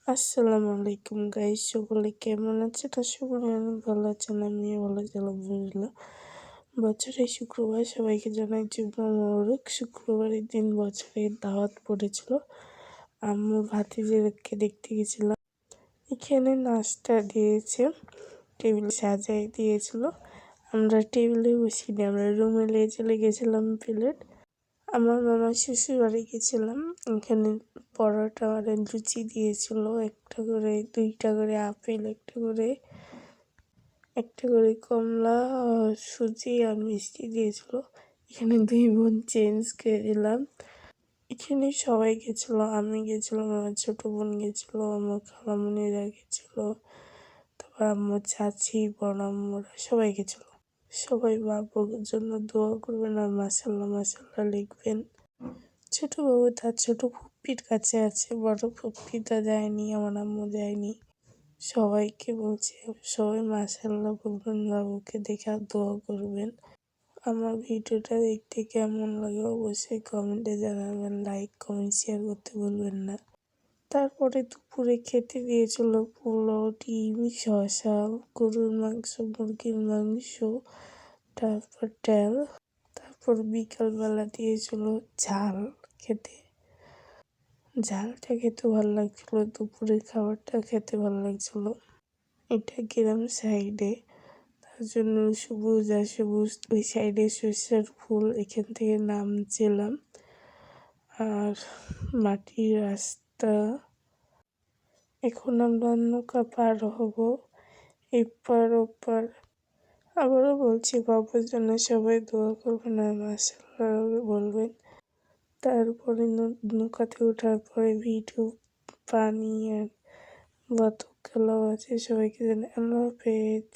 আসসালামু আলাইকুম গাইস, সকলে কেমন আছেন? আশা করি অনেক ভালো আছেন। আমিও ভালো আছি আলহামদুলিল্লাহ। বছরের শুক্রবার সবাইকে জানাই জুম্মা মোবারক। শুক্রবারের দিন বছরের দাওয়াত পড়েছিল। আম্মু ভাতিজিকে দেখতে গেছিলাম। এখানে নাস্তা দিয়েছে, টেবিল সাজাই দিয়েছিল। আমরা টেবিলে বসিনি, আমরা রুমে নিয়ে চলে গেছিলাম প্লেট। আমার মামার শ্বশুর বাড়ি গেছিলাম। এখানে পরোটা আর লুচি দিয়েছিল, একটা করে, দুইটা করে আপেল, একটা করে কমলা, সুজি আর মিষ্টি দিয়েছিল। এখানে দুই বোন চেঞ্জ করে দিলাম। এখানে সবাই গেছিল, আমি গেছিলাম, আমার ছোট বোন গেছিল, আমার খালামণিরা গেছিল, তারপর আমার চাচি, বড় আম্মুরা সবাই গেছিল। সবাই বাবুর জন্য দোয়া করবেন আর মাশাল্লাহ মাশাল্লাহ লিখবেন। ছোট বাবু তার ছোট ফুপ্পির কাছে আছে, বড় ফুপ্পিটা যায়নি, আমার আম্মু যায়নি। সবাইকে বলছি সবাই মাশাল্লাহ বলবেন, বাবুকে দেখে আর দোয়া করবেন। আমার ভিডিওটা দেখতে কেমন লাগে অবশ্যই কমেন্টে জানাবেন, লাইক কমেন্ট শেয়ার করতে ভুলবেন না। তারপরে দুপুরে খেতে দিয়েছিল পোলাও, ডিম, শসা, গরুর মাংস, মুরগির মাংস, তারপর ডাল। তারপর বিকালবেলা দিয়েছিল ঝাল খেতে। ঝালটা খেতে ভালো লাগছিল, দুপুরের খাবারটা খেতে ভালো লাগছিল। এটা গ্রাম সাইডে, তার জন্য সবুজ আর সবুজ, ওই সাইডে সর্ষের ফুল, এখান থেকে নামছিলাম। আর মাটির রাস্তা। এখন আমরা নৌকা পার হব এপার ওপার। আবারও বলছি, বাবুর জন্য সবাই দোয়া করবেন আর মাশাআল্লাহ বলবেন। তারপরে নৌকাতে ওঠার পরে ভিডিও, পানি আর বাতুক খেলাও আছে। সবাইকে জানাই আল্লাহ হাফেজ।